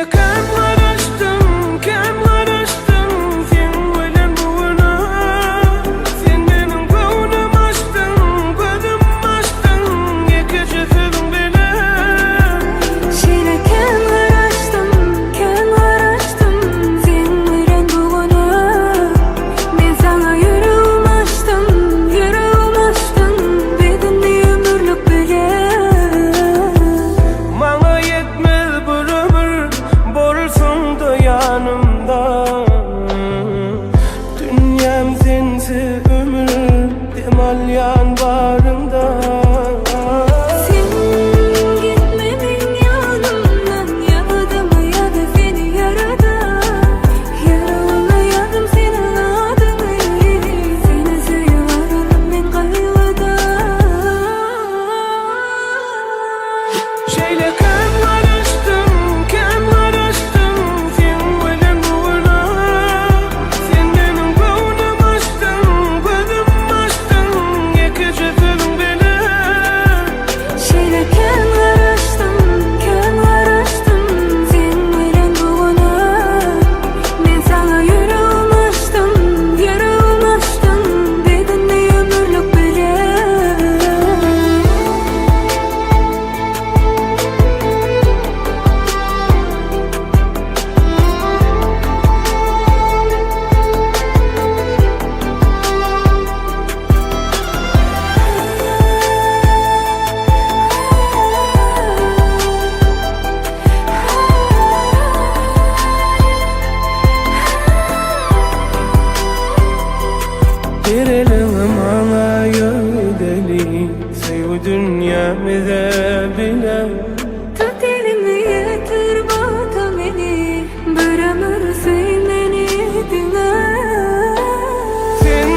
Şeyle kemlaştım, kemlaştım sen bilen bugünü. Sen benim gönlüm açtın, gözüm açtın iki cüzüm bilen. Şeyle kemlaştım, kemlaştım sen bilen bugünü. Men sana yüreğim açtım, yüreğim açtım bedeni ömürlük bilen. Bana yetmez bir ömür bolsun da yanımda. Dünyam sensiz ömür demal yan barımda. Sen gitmemin yanımdan, yaradım ayadı seni yaradan. Yaralana yadım senin adını, seni seviyorum ben kaygıdan. Şeyle kemlaştım, kemlaştım sen bilen bugünü. Sen benim gönlüm açtın, gözüm açtın iki cüzüm bilen. Şeyle kemlaştım, kemlaştım sen bilen bugünü. Men sana yüreğim açtım, yüreğim açtım bedeni ömürlük bilen. Bir elimi bana yöydeli, sev dünyamıza bile. Tut elimi yeter bata beni, bir ömür sen beni dinle. Sen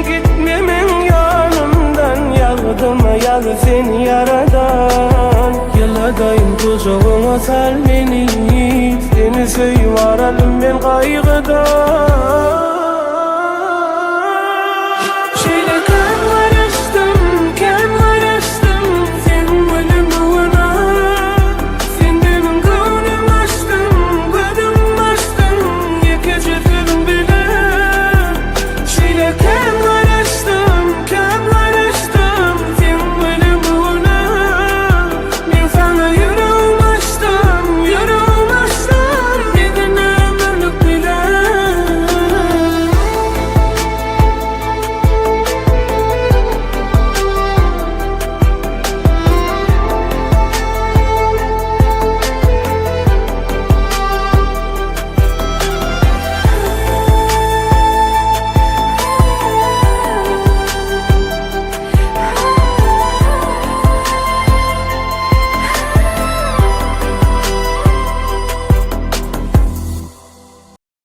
gitmemin yanımdan, yağdım ayalı seni yaradan. Yıladayım kucağına sal beni.